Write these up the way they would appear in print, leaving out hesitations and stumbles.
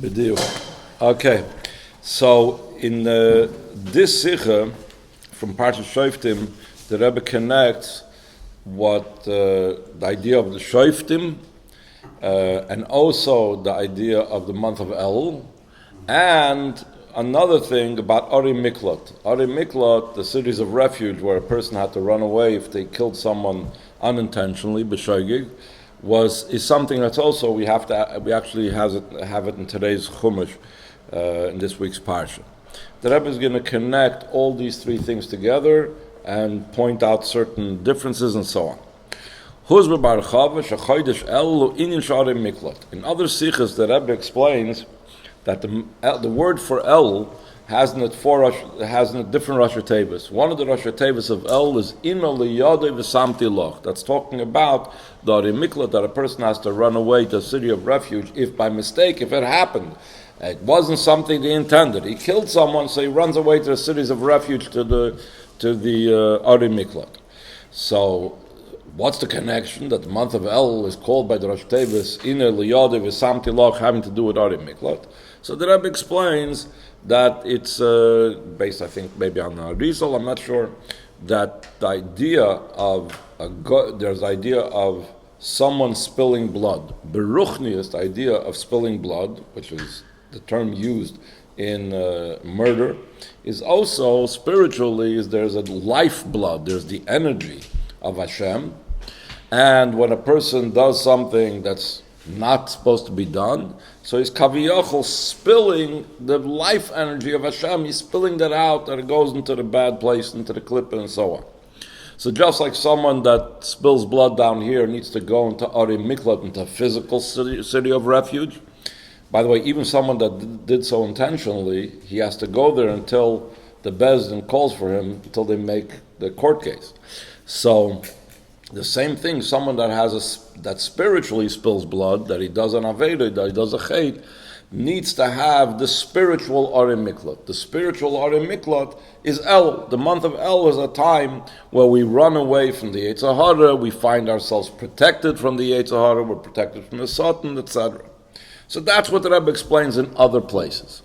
Okay, so in this Sikha from Parshat Shoftim, the Rebbe connects what the idea of the Shoftim and also the idea of the month of Elul, and another thing about Ari Miklot. Ari Miklot, the cities of refuge where a person had to run away if they killed someone unintentionally, b'shoigig, is something that's also we actually have it in today's Chumash in this week's Parsha. The Rebbe is going to connect all these three things together and point out certain differences and so on. In other sikhs, the Rebbe explains that the word for El has in it different Rosh Tevis. One of the Rosh Tevis of El is Ina liyadei v'samti loch. That's talking about the Ari Miklat, that a person has to run away to a city of refuge if by mistake, if it happened. It wasn't something they intended. He killed someone, so he runs away to the cities of refuge to the Ari Miklat. So, what's the connection that the month of El is called by the Rosh Tevis Ina liyadei v'samti loch, having to do with Ari Miklat? So the Rebbe explains that it's based, I think, maybe on Rizal, I'm not sure, that the idea of there's the idea of someone spilling blood. Beruchni is the idea of spilling blood, which is the term used in murder, is also spiritually, there's a lifeblood, there's the energy of Hashem, and when a person does something that's not supposed to be done, so he's kaviyachol spilling the life energy of Hashem, he's spilling that out, that it goes into the bad place, into the klippah and so on. So just like someone that spills blood down here needs to go into Ari Miklat, into a physical city of refuge. By the way, even someone that did so intentionally, he has to go there until the Beis Din calls for him, until they make the court case. So the same thing, someone that spiritually spills blood, that he does an Aveda, that he does a Chet, needs to have the spiritual Ari Miklat. The spiritual Ari Miklat is El. The month of El is a time where we run away from the Yetzer Hara, we find ourselves protected from the Yetzer Hara, we're protected from the Satan, etc. So that's what the Rebbe explains in other places.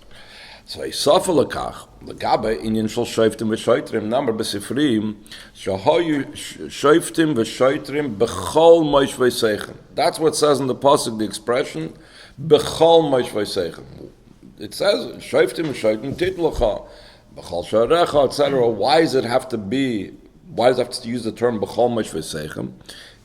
So Yisafa Lekach, Legabe Inyan Shel Shoftim v'Shoitrim, Namar B'Sifrim, Shahoyu Shoftim v'Shoitrim B'chol Moishvei Seichem. That's what it says in the pasuk, the expression B'chol Moishvei Seichem. It says Shoftim v'Shoitrim Titlocha B'chol Sharecha, etc. Why does it have to use the term B'chol Moishvei Seichem?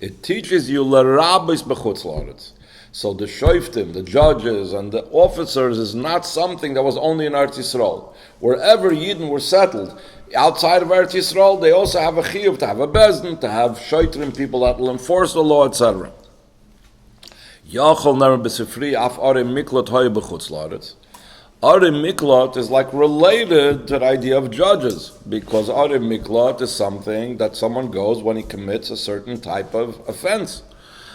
It teaches you L'Rabbis B'chutz La'aretz. So the shoftim, the judges, and the officers is not something that was only in Eretz Yisroel. Wherever Yidden were settled, outside of Eretz Yisroel, they also have a chiyuv, to have a Beis Din, to have shoitrim, people that will enforce the law, etc. Yachol never b'sifri af Ari Miklot hoy b'chutz la'aretz. Ari Miklot is like related to the idea of judges, because Ari Miklot is something that someone goes when he commits a certain type of offense.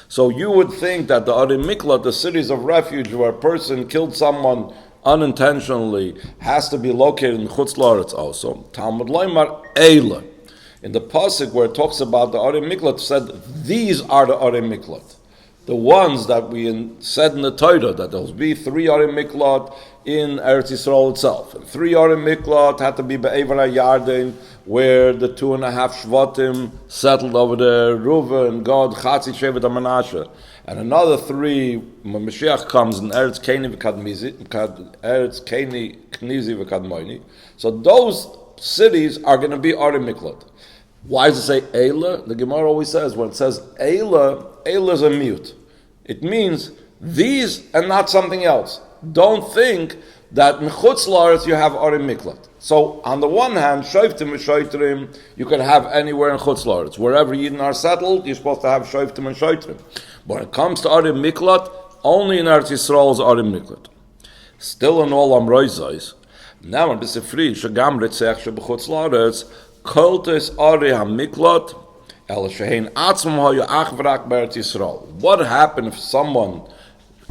So you would think that the Ari Miklat, the cities of refuge where a person killed someone unintentionally, has to be located in Chutz La'aretz also. Talmud Loimar Eila. In the pasuk where it talks about the Ari Miklat, said these are the Ari Miklat. The ones that we said in the Torah, that there will be 3 Ari Miklat in Eretz Yisroel itself. And 3 Ari Miklat had to be Be'ever HaYarden, where the 2.5 Shvatim settled over there, Reuven, Gad, Chatzi, Shevet, and Menashe. And another 3, when Mashiach comes in Eretz Keni V'Kadmoini. So those cities are going to be Ari Miklat. Why does it say Eila? The Gemara always says, when it says Eila, Eila is a mute. It means these and not something else. Don't think that in Chutz La'aretz you have Ari Miklat. So on the one hand, Shoftim and Shoitrim, you can have anywhere in Chutz La'aretz. Wherever Yidden are settled, you're supposed to have Shoftim and Shoitrim. But when it comes to Ari Miklat, only in Eretz Yisrael is Ari Miklat. Still in all Amroizais, now in B'Sifri, Shagam Ritzech Sheb'Chutz La'aretz, Koltes Ari HaMiklat, El Shehein Atzmam Hoyu Ach V'Rak B'Eretz Yisrael. What happened if someone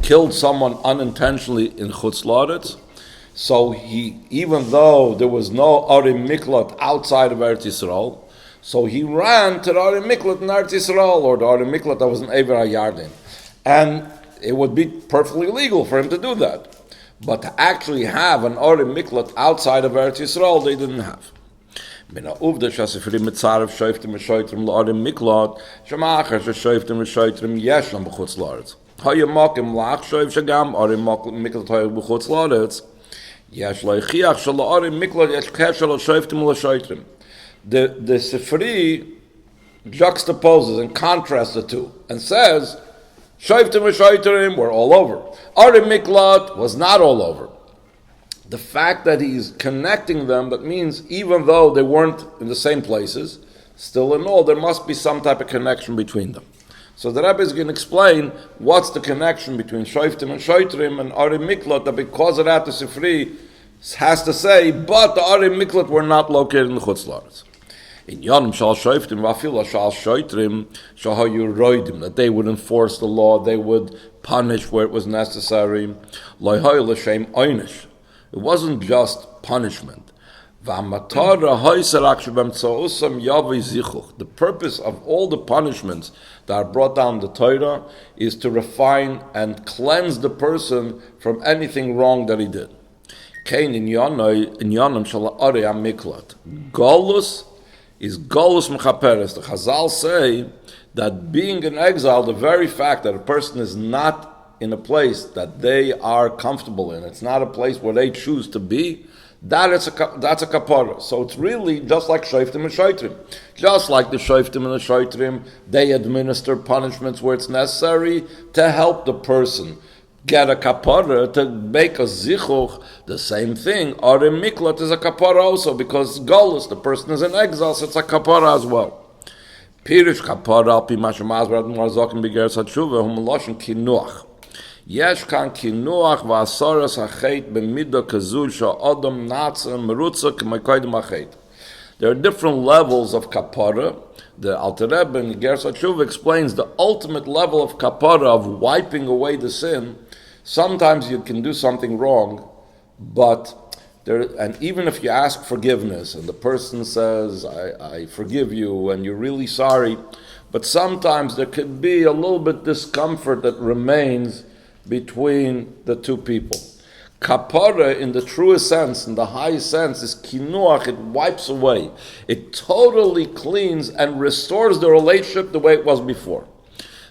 killed someone unintentionally in Chutz La'aretz? So even though there was no Ari Miklat outside of Eretz Yisrael, so he ran to the Ari Miklat in Eretz Yisrael, or the Ari Miklat that was in Ever HaYarden. And it would be perfectly legal for him to do that. But to actually have an Orim Miklat outside of Eretz Yisroel, they didn't have. Mina uvda shasifri mitzarev shoftim v'shoitrim l'Orim Miklat, shemachar shoftim v'shoitrim yeshnam b'chutz l'Aretz. Hayamakim la'achshoiv shagam Orim Miklat hayag b'chutz l'Aretz. Yesh lo'ichiach shal Orim Miklat yesh keshel shoftim l'shoitrim. The Sifri juxtaposes and contrasts the two and says, Shoftim v'shoitrim were all over. Orim Miklat was not all over. The fact that he's connecting them, that means even though they weren't in the same places, still in all, there must be some type of connection between them. So the Rebbe is going to explain what's the connection between Shoftim and Shoitrim and Orim Miklat, that because of that the Sifri has to say, but the Orim Miklat were not located in the Chutz La'aretz. In Yonim Shal Shoftim Vafila Shal Shoitrim Shahayu Roidim, that they would enforce the law, they would punish where it was necessary. Loihoy L'Shem Oynish. It wasn't just punishment. The purpose of all the punishments that are brought down the Torah is to refine and cleanse the person from anything wrong that he did. Golus is Golus Mechaperes. The Chazal say that being in exile, the very fact that a person is not in a place that they are comfortable in, it's not a place where they choose to be, that's a kapara. So it's really just like Shoftim and Shoitrim. Just like the Shoftim and the Shoitrim, they administer punishments where it's necessary to help the person get a kapara, to make a zichuch. The same thing, Orim Miklat is a kapara also, because Golus, the person is in exile, so it's a kapara as well. Pirish kapara al pi mashamaz b'rad marzokim b'geretz hatshuva hum loshen kinuach. Yesh kan kinuach v'asaras hachet b'midah kazul sha'odam natsa merutza k'maykoidim hachet. There are different levels of kapara. The Alter Rebbe in Geretz hatshuva explains the ultimate level of kapara, of wiping away the sin. Sometimes you can do something wrong, but and even if you ask forgiveness and the person says, I forgive you, and you're really sorry, but sometimes there could be a little bit discomfort that remains between the two people. Kapara, in the truest sense, in the highest sense, is kinuach. It wipes away. It totally cleans and restores the relationship the way it was before.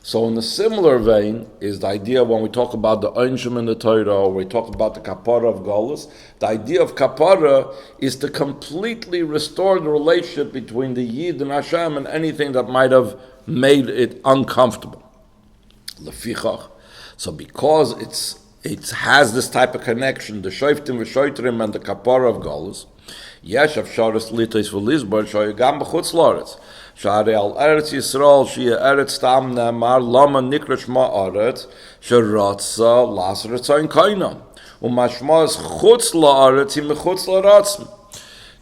So in a similar vein is the idea when we talk about the Einshim in the Torah, or we talk about the Kapara of Golus. The idea of Kapara is to completely restore the relationship between the Yid and Hashem and anything that might have made it uncomfortable. Lefichach. So because it has this type of connection, the Shoftim v'Shoitrim and the Kapara of Golus, Yesh Afsharis Litais v'Lizbar Shoyagam b'Chutz La'aretz. Shari al Eretz Yisroel Shia Eretz Tam Ne'amar Lama Nikra Shma Aretz Sheratza Las Retzayin Kaina Umashma is Chutz La'aretz Hi Mechutz La'aretz.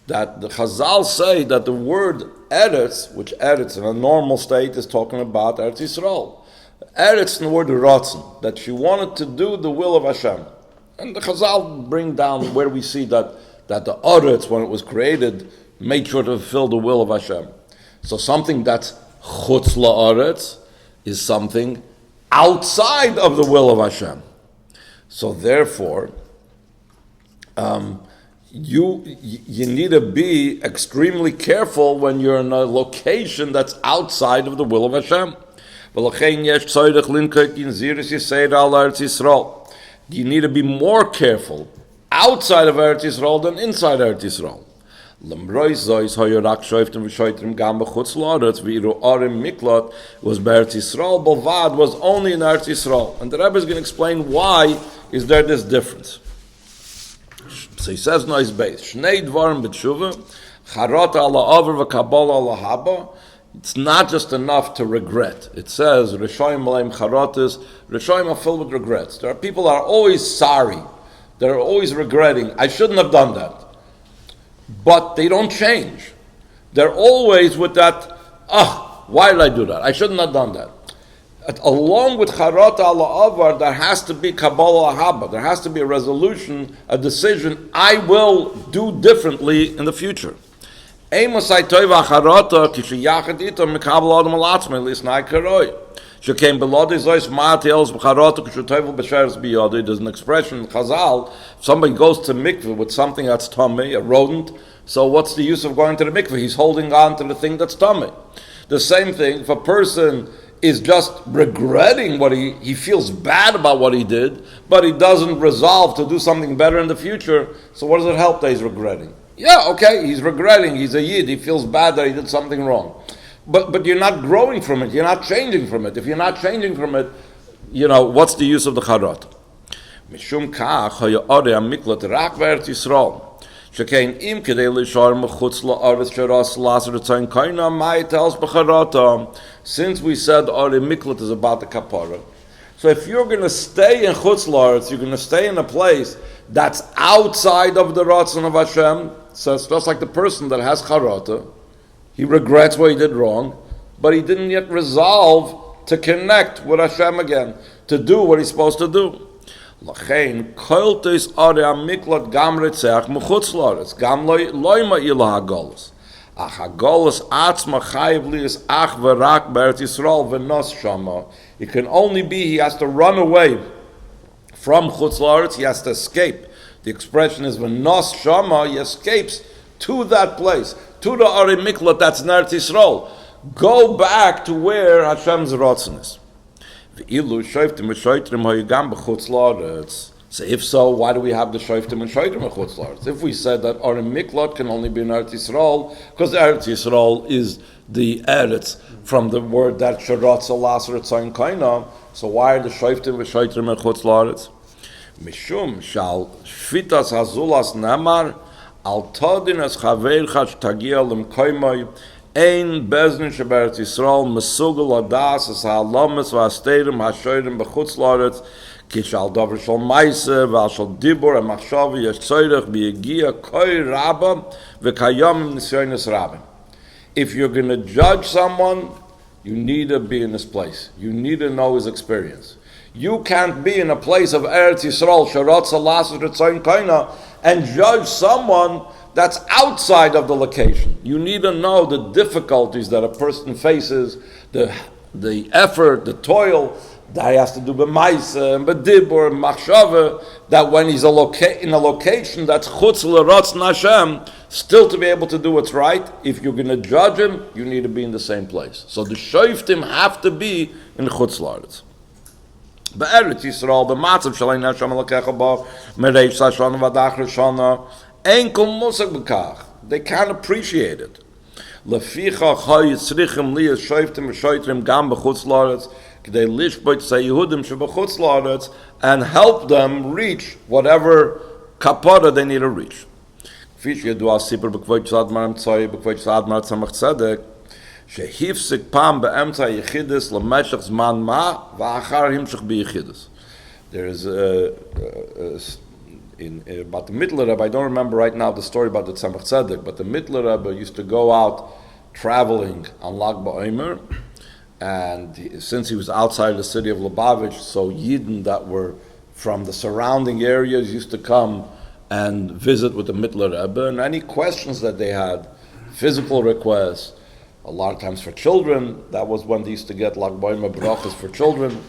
That the Chazal say that the word Eretz, which Eretz in a normal state is talking about Eretz Yisroel. Eretz in the word Ratzin, that she wanted to do the will of Hashem. And the Chazal bring down where we see that the Eretz, when it was created, made sure to fulfill the will of Hashem. So something that's chutz la'aretz is something outside of the will of Hashem. So therefore, you need to be extremely careful when you're in a location that's outside of the will of Hashem. You need to be more careful outside of Eretz Yisroel than inside Eretz Yisroel. Was Eretz Yisrael, Bolvad was only in Eretz Yisrael. And the Rebbe is going to explain why is there this difference. So he says, no, his base. Shnei dvarim b'tshuva, charata ala aver v'kabala ala haba. It's not just enough to regret. It says, Rishoyim aleim charatas, Rishoyim are filled with regrets. There are people that are always sorry. They're always regretting. I shouldn't have done that. But they don't change. They're always with that, why did I do that? I shouldn't have done that. Along with Charata ala Avar, there has to be Kabbalah Haba. There has to be a resolution, a decision, I will do differently in the future. Shekain belodi zois ma'ati els b'charotu k'shutevel b'sheres biyodi. There's an expression in Chazal, if somebody goes to mikveh with something that's tummy, a rodent, so what's the use of going to the mikveh? He's holding on to the thing that's tummy. The same thing, if a person is just regretting what he feels bad about what he did, but he doesn't resolve to do something better in the future, so what does it help that he's regretting? Yeah, okay, he's regretting, he's a yid, he feels bad that he did something wrong. But you're not growing from it, you're not changing from it. If you're not changing from it, what's the use of the charot? Mishum kach ha'ya'ore ha'miklat rak v'Eretz Yisroel. Shekain im kedei l'shar mechutz la'aretz sheras l'asar tzayim kaina mai tells b'charata. Since we said Ore Miklat is about the kapara, so if you're going to stay in chutz la'aretz, you're going to stay in a place that's outside of the ratzon of Hashem. So it's just like the person that has charata. He regrets what he did wrong, but he didn't yet resolve to connect with Hashem again, to do what he's supposed to do. Lachein koiltes Ore HaMiklat gam retzeach mechutz la'aretz gam loima ila hagolus. Ach hagolus atzma chayiv lias ach v'rak b'Eretz Yisroel v'nos shama. It can only be he has to run away from chutz la'aretz. He has to escape. The expression is v'nos shama. He escapes to that place, to the Ore Miklat that's in Eretz Yisroel. Go back to where Hashem's rotzen is. V'ilu shoftim v'shoitrim ha'yugam b'chutz la'aretz. So if so, why do we have the shoftim and shoitrim b'chutz la'aretz? If we said that Ore Miklat can only be in Eretz Yisroel, because Eretz Yisroel is the Eretz from the word that sheratz alasar tzayin kaina, so why are the shoftim v'shoitrim b'chutz la'aretz? Mishum shal shvitas hazulas namar al todin as chaveircha shtagia l'mkoimoi ein beznin sheberetz Yisrael mesugel adas as ha'alamas v'asterim ha'shoirim b'chutz la'aretz kishal davar shal maise v'al shal dibur ha'machshavi yesh tzorech b'yegia koi rabba v'kayam nisyonis rabba. If you're going to judge someone, you need to be in this place. You need to know his experience. You can't be in a place of Eretz Yisrael, Sheratz Alasar Tzayin Kaina, and judge someone that's outside of the location. You need to know the difficulties that a person faces, the effort, the toil that he has to do b'maisa and b'dibur and machshava, that when he's in a location that's chutz l'ratz Hashem, still to be able to do what's right. If you're going to judge him, you need to be in the same place. So the shoftim have to be in chutz l'ratz. Be'eretz Yisrael, b'matzav shalei Hashem alakecha ba, mereish sashana v'adach rishana, ein kol musag b'kach. They can't appreciate it. Leficha chay yitzrichim liyas shoftim v'shoitrim gam b'chutz l'ratz, k'dei lishbot say Yehudim sheb'chutz l'ratz, and help them reach whatever kapara they need to reach. K'fi sheyedu al sipur b'kvod tzad maram tzoi, b'kvod tzad maram tzamach tzedek, שהפסיק פעם באמצע היחידס למשך זמן מה ואחר המשך ביחידס. There is about the Mittler Rebbe, I don't remember right now the story about the Tzemach Tzedek, but the Mittler Rebbe used to go out traveling on Lag BaOmer, and since he was outside the city of Lubavitch, so Yidden that were from the surrounding areas used to come and visit with the Mittler Rebbe, and any questions that they had, physical requests, a lot of times for children, that was when they used to get Lag BaOmer brachas for children,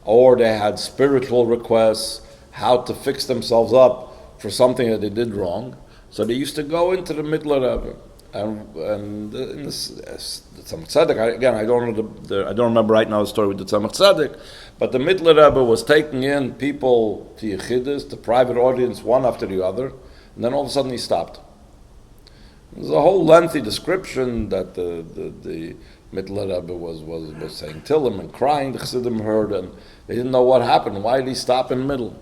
or they had spiritual requests, how to fix themselves up for something that they did wrong. So they used to go into the Mittler Rebbe, and in this Tzemach Tzedek, again, I don't remember right now the story with the Tzemach Tzedek, but the Mittler Rebbe was taking in people to Yechidus, to private audience, one after the other, and then all of a sudden he stopped. There's a whole lengthy description that the Mittler Rebbe was saying Tillim and crying. The Chassidim heard, and they didn't know what happened. Why did he stop in the middle?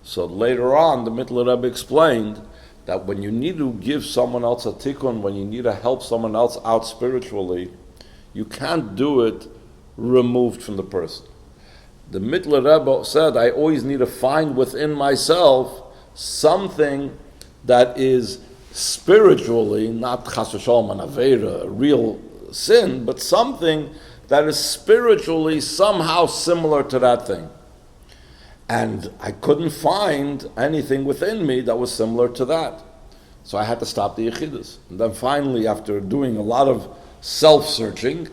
So later on, the Mittler Rebbe explained that when you need to give someone else a tikkun, when you need to help someone else out spiritually, you can't do it removed from the person. The Mittler Rebbe said, I always need to find within myself something that is spiritually, not chas v'shalom an aveira, a real sin, but something that is spiritually somehow similar to that thing. And I couldn't find anything within me that was similar to that. So I had to stop the Yechidus. And then finally, after doing a lot of self-searching,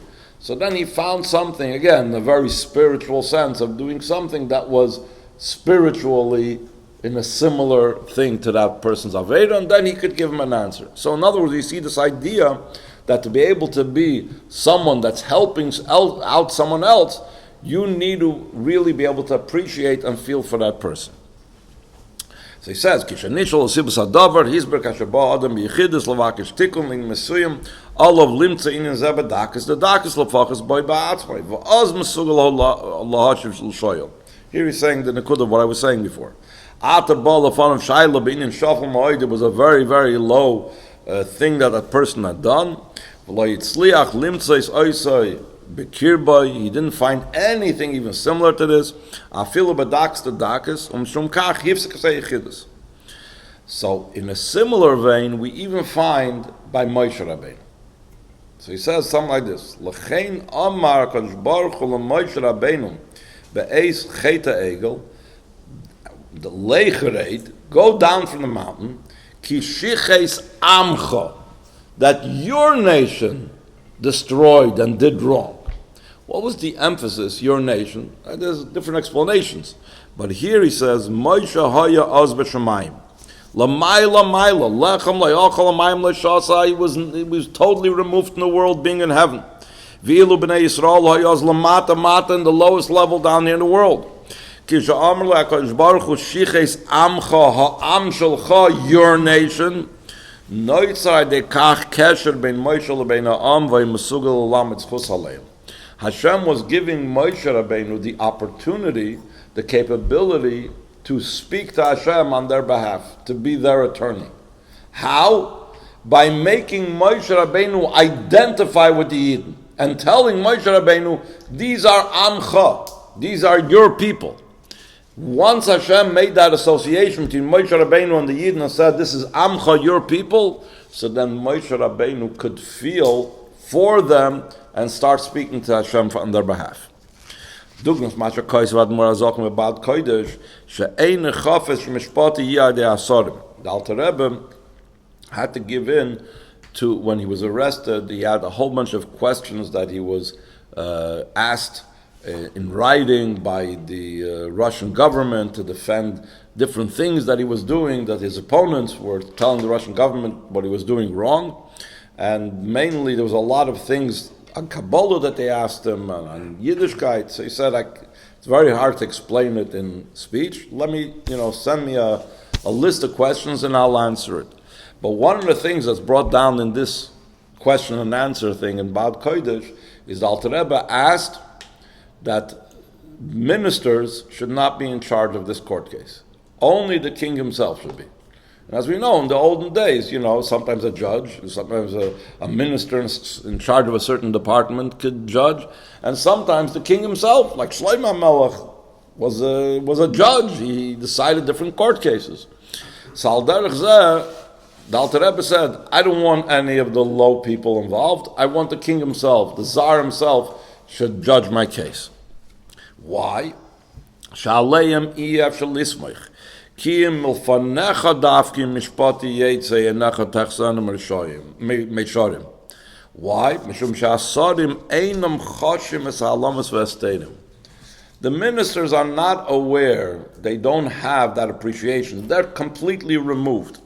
So then he found something, again, a very spiritual sense of doing something that was spiritually in a similar thing to that person's Aveda, and then he could give him an answer. So in other words, you see this idea that to be able to be someone that's helping out someone else, you need to really be able to appreciate and feel for that person. So he says, "Kishanishol sibus hadavar hisber kashaba adam yichidus lavakish tikun in mesuyim olav limtza in zebedakas the dakas lafachas boy ba'atzmai va'az mesugal lahashiv l'shoyel." Here he's saying the nekud of what I was saying before. Ata bal afanam shayla beinin shafal ma'oid. It was a very, very low thing that person had done. V'lo yitzliach limtzais oisai bekirbai. He didn't find anything even similar to this. Afilu b'dakas the dakas shum kach hifsek yichidus. So in a similar vein, we even find by Moshe Rabbeinu. So he says something like this: L'chein amar Kadosh Baruch Hu l'Moshe Rabbeinu be'eis cheta egel, the lechereit, go down from the mountain, ki shiches amcha, that your nation destroyed and did wrong. What was the emphasis, your nation? There's different explanations. But here he says, Moshe haya az b'shamayim. L'mayla mayla, lechem le'achal l'mayim le'shasa, he was totally removed from the world, being in heaven. V'ilu b'nei Yisrael haya az l'mata mata, in the lowest level down here in the world. Kisha amr le'akadosh baruch hu shiches amcha ha'am shelcha, your nation. Noitzai dekach kesher ben Moshe lebein ha'am v'yimesugal l'lam etzchus haleim. Hashem was giving Moshe Rabbeinu the opportunity, the capability to speak to Hashem on their behalf, to be their attorney. How? By making Moshe Rabbeinu identify with the Yidden and telling Moshe Rabbeinu, these are Amcha, these are your people. Once Hashem made that association between Moshe Rabbeinu and the Yidden and said, this is Amcha, your people, so then Moshe Rabbeinu could feel for them and start speaking to Hashem on their behalf. Dugnas Masha Kais vad Morazachim about Kodesh, she'ein chafes mishpati yadei asarim. The Alter Rebbe had to give in to, when he was arrested, he had a whole bunch of questions that he was asked in writing by the Russian government to defend different things that he was doing, that his opponents were telling the Russian government what he was doing wrong. And mainly there was a lot of things on Kabbalah that they asked him, on Yiddishkeit. So he said, it's very hard to explain it in speech. Let me, send me a list of questions and I'll answer it. But one of the things that's brought down in this question and answer thing in Bad Kodesh is the Alter Rebbe asked that ministers should not be in charge of this court case. Only the king himself should be. And as we know, in the olden days, sometimes a judge, sometimes a minister in charge of a certain department could judge, and sometimes the king himself, like Shlomo Melech, was a judge. He decided different court cases. So al derech zeh, the Alter Rebbe said, I don't want any of the low people involved. I want the king himself, the Tsar himself, should judge my case. Why? Sha'aleim iyef shalismich. Kiyim milfanecha dafki mishpati yetzei enecha techsanim meisharim. Why? Mishum she'asarim einam chashim es ha'alamas ve'esterim. The ministers are not aware, they don't have that appreciation. They're completely removed.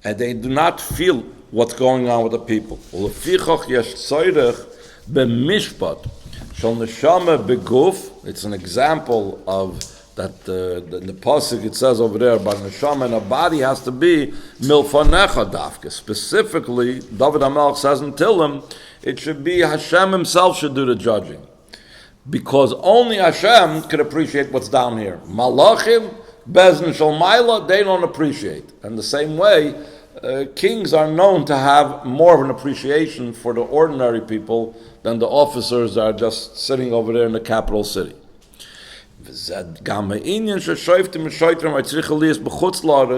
And they do not feel what's going on with the people. Ulefichach yesh tzoyrech b'mishpat shal neshama beguf. It's an example of that the pasuk it says over there, but neshama and a body has to be milfanecha dafka. Specifically, David HaMelech says in Tillim, it should be Hashem himself should do the judging, because only Hashem could appreciate what's down here. Malachim, Bezin Shalmaila, they don't appreciate. And the same way, kings are known to have more of an appreciation for the ordinary people than the officers that are just sitting over there in the capital city. It's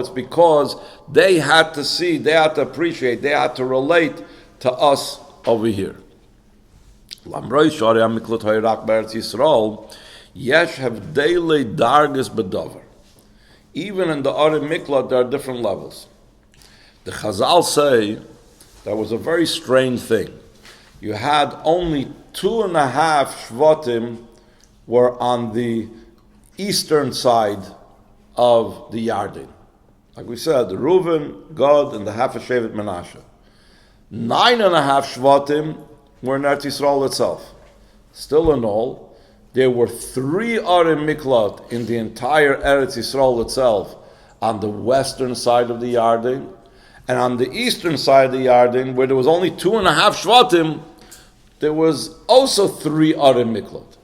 because they had to see, they had to appreciate, they had to relate to us over here. Even in the Ari Miklat, there are different levels. The Chazal say that was a very strange thing. you had only 2.5 Shvatim were on the eastern side of the Yarden. Like we said, the Reuven, Gad, and the half of Shevet Menashe. 9.5 Shvatim were in Eretz Yisroel itself. Still in all, there were 3 Arim Miklat in the entire Eretz Yisroel itself on the western side of the Yarden, and on the eastern side of the Yarden, where there was only 2.5 Shvatim, there was also 3 Arim Miklat.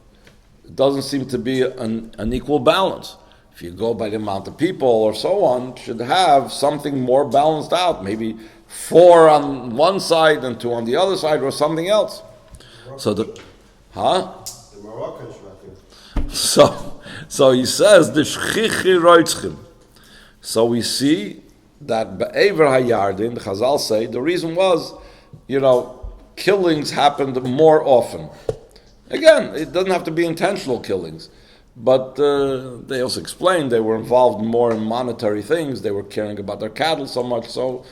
It doesn't seem to be an equal balance. If you go by the amount of people or so on, should have something more balanced out. Maybe 4 on one side and 2 on the other side, or something else. So the Moroccan Shvatim. So he says the shchichi roitzchim. So we see that be'ever hayardin, the Chazal say, the reason was, killings happened more often. Again, it doesn't have to be intentional killings. But they also explained they were involved more in monetary things. They were caring about their cattle so much. So,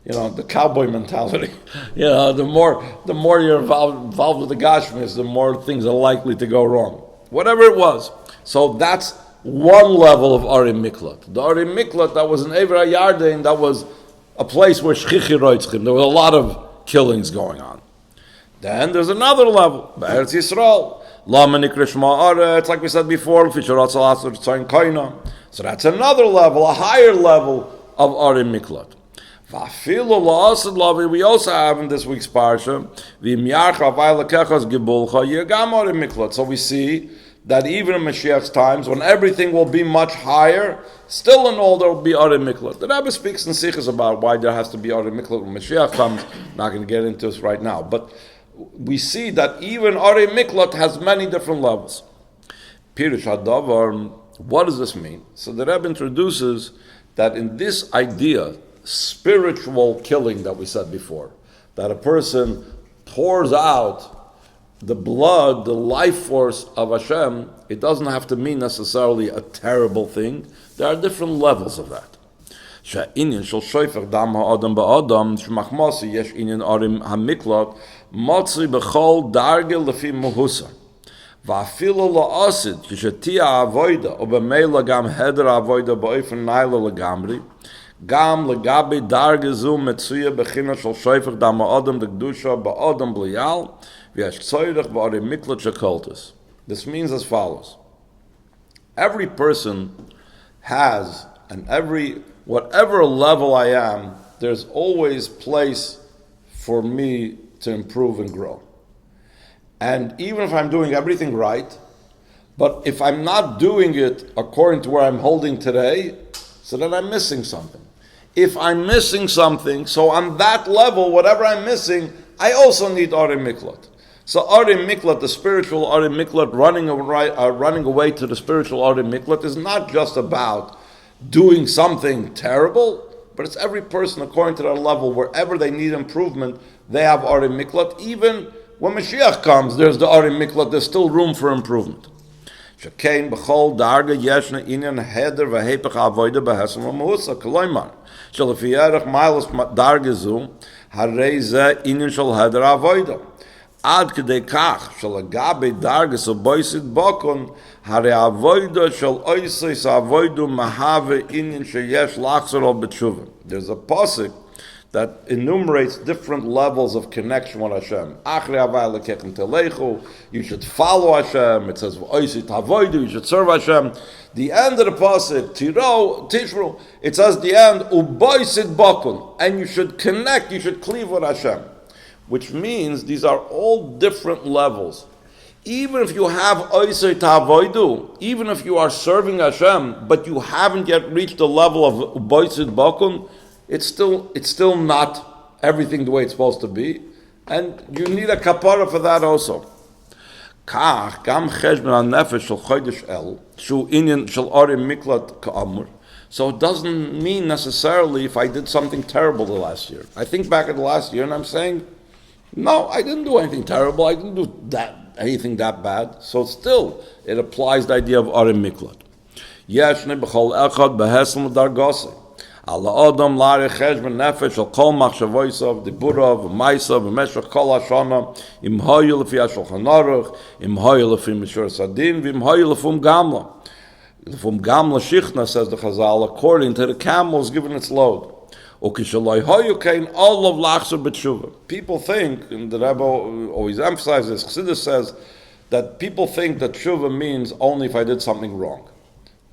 the cowboy mentality. The more you're involved with the Gashmis, the more things are likely to go wrong. Whatever it was. So that's one level of Arim Miklat. The Arim Miklat that was in Ever HaYarden, that was a place where Shchichi Roitzchim. There was a lot of killings going on. Then there's another level, Eretz Yisroel. It's like we said before, so that's another level, a higher level of Arim Miklat. We also have in this week's parsha, so we see that even in Mashiach's times, when everything will be much higher, still in all there will be Arim Miklat. The Rebbe speaks in Sichos about why there has to be Arim Miklat when Mashiach comes. Not going to get into this right now, but we see that even Arim Miklat has many different levels. Pirush Hadavar, what does this mean? So the Rebbe introduces that in this idea, spiritual killing that we said before, that a person pours out the blood, the life force of Hashem, it doesn't have to mean necessarily a terrible thing. There are different levels of that. שהעניין של שופך דם האדם באדם, שמחמוסי יש עניין ארים המקלט, מצוי בכל דרגה לפי מהוסה. ואפילו לא עשית, כשתהיה העבודה, ובמילא גם הדר העבודה באופן נילה לגמרי, גם לגבי דרגה זו מצויה בחינה של שופך דם האדם לקדושה באדם בליעל, ויש צורך בארים מקלט שקולטס. This means as follows. Every person has, and whatever level I am, there's always place for me to improve and grow. And even if I'm doing everything right, but if I'm not doing it according to where I'm holding today, so then I'm missing something. If I'm missing something, so on that level, whatever I'm missing, I also need Arim Miklat. So Arim Miklat, the spiritual Arim Miklat, running away to the spiritual Arim Miklat, is not just about doing something terrible, but it's every person according to their level. Wherever they need improvement, they have Arim Miklat. Even when Mashiach comes, there's the Arim Miklat. There's still room for improvement. Shekein b'chol darga yeshna inyan heder v'hepech avoida b'hesem v'muhusa k'loymar shelefi erech milas darga zu harei ze inyan shel heder avoida ad k'dei kach shelagabe darga so boisid bokon harei avoida shel oisis avoidu mahave inyan sheyesh lachzor al b'tshuva. There's a pasuk that enumerates different levels of connection with Hashem. You should follow Hashem. It says, you should serve Hashem. The end of the pasuk, Tishru, it says the end, and you should connect, you should cleave with Hashem. Which means these are all different levels. Even if you have oisei tavoidu, even if you are serving Hashem, but you haven't yet reached the level of uboisid bakun, it's still not everything the way it's supposed to be, and you need a kapara for that also. Kach gam cheshbon hanefesh shel chodesh el shu inyan shel arim miklat ka'amur. So it doesn't mean necessarily if I did something terrible the last year. I think back at the last year and I'm saying, no, I didn't do anything terrible. I didn't do anything that bad. So still, it applies the idea of arim miklat. Yeshne b'chol echad behesel dargase. Allah Adam lare cheshbon nefesh al kol machshavoisav diburav ma'asav v'meshach kol hashana im hoyu lefi Shulchan Aruch im hoyu lefi mishur sadin v'im hoyu lefum gamla. Lefum gamla shichna, says the Chazal, according to the camels given its load. Ukishaloi hoyu kein all of lachzer b'tshuva. People think, and the Rebbe always emphasizes, Chassidus says that people think that tshuva means only if I did something wrong.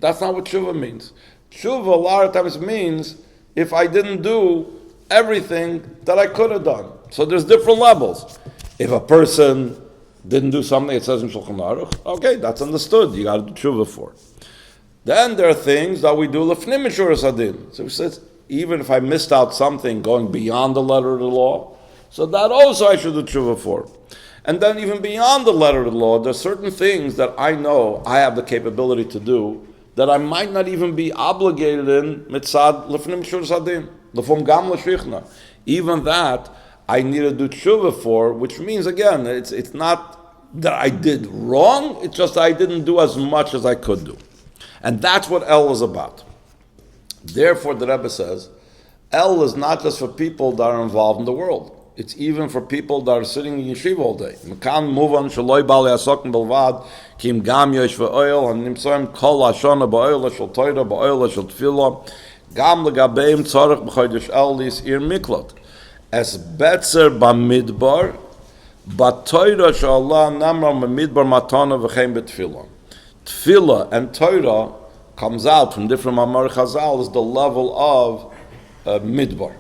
That's not what tshuva means. Tshuva a lot of times means if I didn't do everything that I could have done. So there's different levels. If a person didn't do something, it says in Shulchan Aruch, okay, that's understood. You got to do tshuva for it. Then there are things that we do lefnim mishur sadin. So he says, even if I missed out something going beyond the letter of the law, so that also I should do tshuva for. And then even beyond the letter of the law, there are certain things that I know I have the capability to do that I might not even be obligated in mitzad lefnim mishur sadin, lefum gam l'shvichna. Even that I need to do tshuva for, which means again, it's not that I did wrong, it's just I didn't do as much as I could do. And that's what El is about. Therefore, the Rebbe says, El is not just for people that are involved in the world. It's even for people that are sitting in yeshiva all day. Mekan muvan shaloi bali asokim belvad kim gam yosh ve'oil and nimsoim kol hashana ba'oil shel Torah ba'oil shel tefillah gam legabeim tzarech b'chodesh El lis ir miklot es betzer b'midbar b'Torah she'Allah namra b'midbar matana v'chein b'tefillah. Tefillah and Torah comes out from different Mamar Chazal is the level of midbar.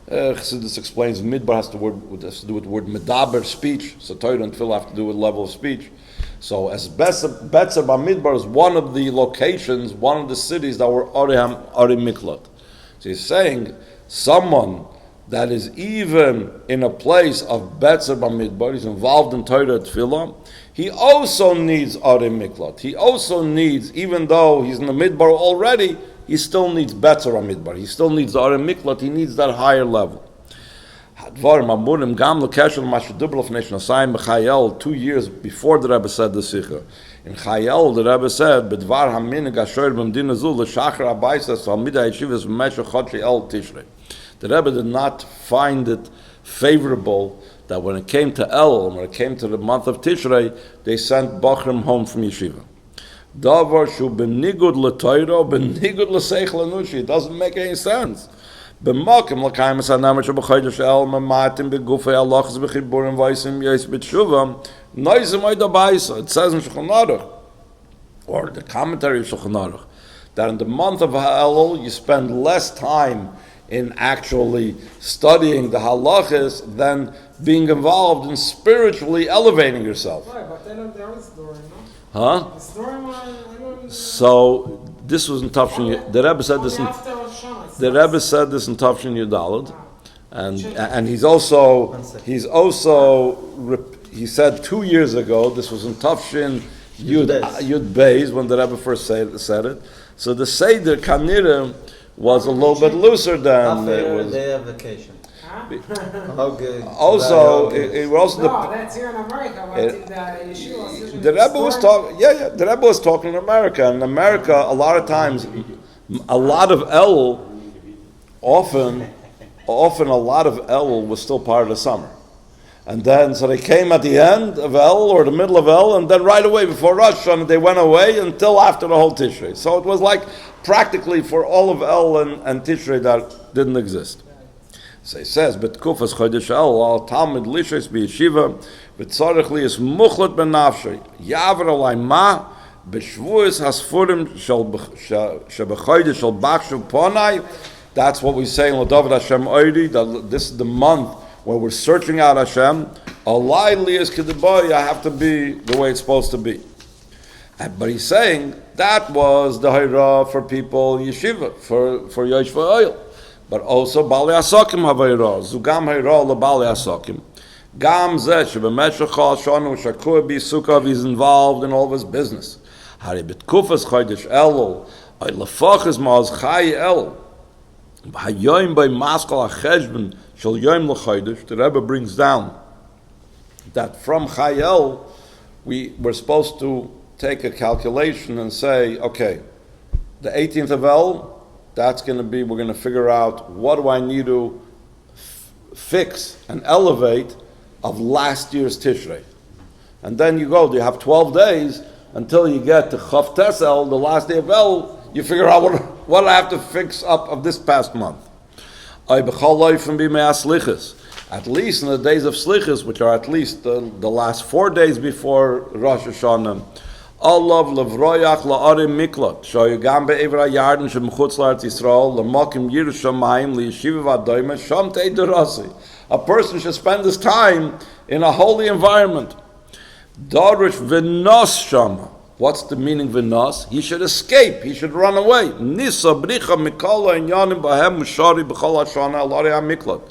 Chassidus explains midbar has to do with the word medaber, speech. So Torah and Tefillah have to do with level of speech. So as Betzer Bamidbar is one of the locations, one of the cities that were Ari Miklot. So he's saying someone that is even in a place of Betzer Bamidbar, he's involved in Torah and Tefillah, he also needs Ari Miklot. He also needs, even though he's in the Midbar already, he still needs Betzer Midbar. He still needs Ari Miklot. He needs that higher level. 2 years before the Rebbe said the Sikha. In Chayel, the Rebbe said, "B'dvar haminig asher b'mdina zul l'shachar abaisas v'amida yeshivas v'meshach chodshi el tishrei." The Rebbe did not find it favorable that when it came to Elul, when it came to the month of Tishrei, they sent Bachrim home from yeshiva. Davar shu b'nigud l'toiro, b'nigud l'seichel anushi. It doesn't make any sense. B'makim l'kayim esanamer shu b'chodesh el mamatim b'gufei alachas b'chiburim v'aisim yais b'tshuva noizim oida b'aisa. It says in Shulchan Aruch, or the commentary of Shulchan Aruch, that in the month of Elul you spend less time in actually studying the halachas than being involved in spiritually elevating yourself. Right, but they don't there is story, no? Huh? The story So this was in Tafshin. The Rebbe said this. The Rebbe said this in Tafshin Yudalad, and he said 2 years ago. This was in Tafshin Yud Beis when the Rebbe first said it. So the Seder Kanira was a little bit looser than it was. Day of vacation. Okay. Also, it was no, that's here in America. The Rebbe was talking. Yeah. The Rebbe was talking in America. In America, a lot of times, a lot of Elul, often a lot of Elul was still part of the summer, and then so they came at the end of Elul or the middle of Elul, and then right away before Rosh Hashanah they went away until after the whole Tishrei. So it was like practically for all of Elul and Tishrei that didn't exist. So he says, "But kufas chodesh Elul al talmid lishes b'yeshiva v'tzarich li is muchlat benafshay yaver alay ma b'shvuas hasfurim shebechodesh shel bachshuv ponai." That's what we say in L'David Hashem Oidi. That this is the month where we're searching out Hashem. Alay li is k'deboy. I have to be the way it's supposed to be. But he's saying that was the hayra for people in yeshiva for Yosh V'Oil. But also Bali Asokim Havayra, Zugam Hayra LeBali Asokim. Gam Zeh Shebemeshach Shanu Shakur B'Sukav is involved in all of his business. Hari B'Tkufas Chodesh Elul, Ay Lefachas Ma'az Chay Elul. B'Hayoyim By Maskal HaCheshben Shel Yoyim L'Chodesh. The Rebbe brings down that from Chay Elul we're supposed to take a calculation and say, okay, the 18th of Elul That's going to be, we're going to figure out what do I need to fix and elevate of last year's Tishrei. And then you go, you have 12 days until you get to Chav Tesel, the last day of El, you figure out what I have to fix up of this past month. At least in the days of Slichas, which are at least the last 4 days before Rosh Hashanah, Allah levroyach la'arim miklot shoyugam be'evra yarden shemchutz la'Eretz Yisroel l'makim Yerushalayim liyeshiva v'adoyma sham te'idurasi. A person should spend his time in a holy environment. Darish v'nos shama. What's the meaning v'nos? He should escape. He should run away. Nisa bricha mikala inyanim b'hem mushari b'chol hashana al'ari ha'miklot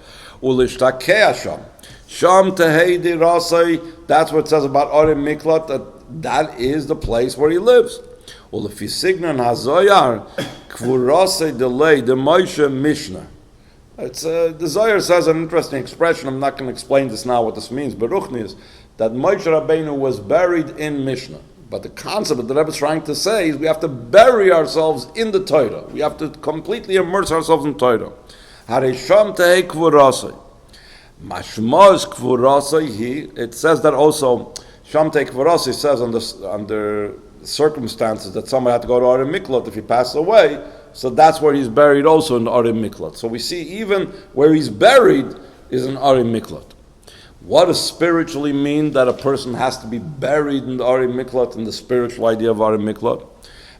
u'lishtakei hasham sham te'idi rasai. That's what it says about arim miklot, that is the place where he lives. Well, if you signan hazoyar kvurase delay the Moshe Mishnah. It's the Zohar says an interesting expression. I'm not going to explain this now what this means, but Ruchni is that Moshe Rabbeinu was buried in Mishnah. But the concept that the Rebbe is trying to say is we have to bury ourselves in the Torah. We have to completely immerse ourselves in Torah. Harisham tehei kvurase. Mashmaz kvurase he. It says that also. Shamtei Kvarasi says under circumstances that somebody had to go to Arim Miklot if he passed away, so that's where he's buried also in Arim Miklot. So we see even where he's buried is in Arim Miklot. What does spiritually mean that a person has to be buried in the Arim Miklot, in the spiritual idea of Arim Miklot?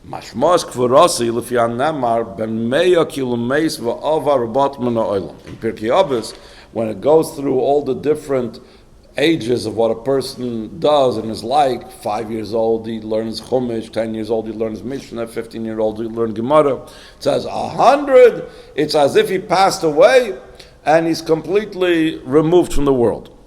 Mashmas Kvarasi L'fiyan Namar ben Meya Kilumeis v'Ava Rabat Mina Olam. In Pirkei Avos, when it goes through all the different ages of what a person does and is like, 5 years old he learns Chumash, 10 years old he learns Mishnah, 15-year-old he learns Gemara. It says 100, it's as if he passed away and he's completely removed from the world.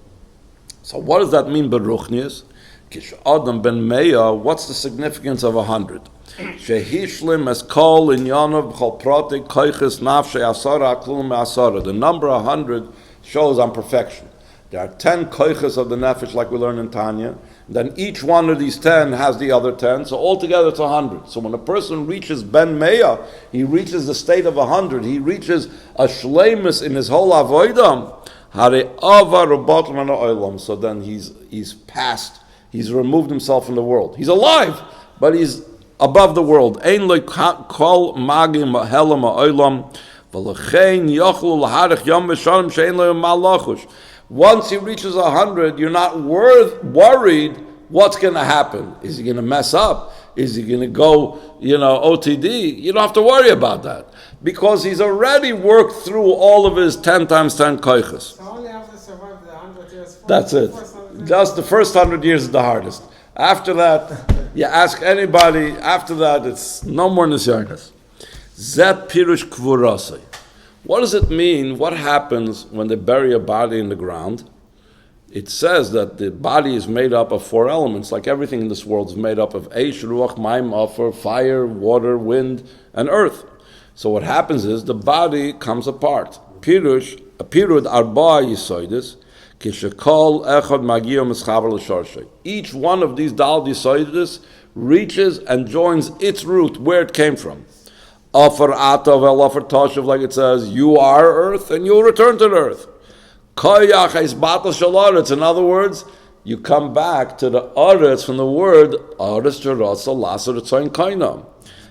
So what does that mean, Beruchnius? Kish Adam ben Meya, what's the significance of 100? Shehishlim es kol inyanav b'chol pratik koiches nafshe asara aklum asara. The number 100 shows on perfection. There are 10 koiches of the nefesh, like we learn in Tanya. Then each one of these 10 has the other 10. So altogether it's 100. So when a person reaches Ben Meya, he reaches the state of 100. He reaches a shleimus in his whole avoidam. So then he's past. He's removed himself from the world. He's alive, but he's above the world. Ein lo kol magim helam ha'olam v'lechein yochlu l'harich yom v'shanim she'ein lo malachush. Once he reaches 100, you're not worried what's going to happen. Is he going to mess up? Is he going to go, OTD? You don't have to worry about that. Because he's already worked through all of his 10 times 10 koiches. So only after survive the 100 years. That's it. Just the first 100 years is the hardest. After that, you ask anybody, after that, it's no more nisyanis. Zet pirush kvurasei. What does it mean? What happens when they bury a body in the ground? It says that the body is made up of 4 elements, like everything in this world is made up of Eish, Ruach, Maim, Afer, fire, water, wind, and earth. So what happens is the body comes apart. Pirud arba yisoidis, kishakol echad magio mischaver l'sharshay. Each one of these dal yisoidis reaches and joins its root, where it came from. Offer atov el offer toshav, like it says, you are earth and you'll return to the earth. Koyach is batal shalaretz. In other words, you come back to the aretz from the word aretz jerasa laser tzoyin kainam.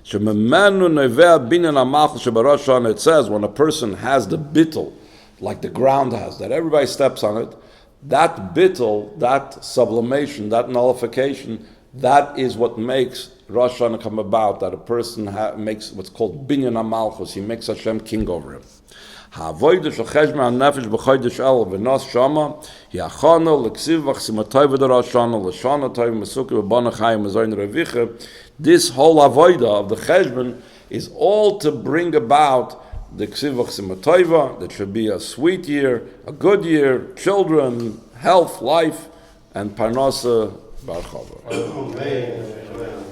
Shememenu neveh binyan amachal shebarashan. It says when a person has the bittul, like the ground has, that everybody steps on it, that bittul, that sublimation, that nullification, that is what makes Rosh Hashanah come about, that a person makes what's called binyan amalchus. He makes Hashem king over him. Ha'avodah shel cheshbon ha'nefesh b'chodesh Elul v'nos shama hi'achana l'ksiv v'chsimatay v'darash shana l'shana tayv m'suki v'bana chayim v'zoyin revicha. This whole avodah of the cheshbon is all to bring about the ksiv v'chsimatayva, that should be a sweet year, a good year, children, health, life, and parnasa barchava. Amen.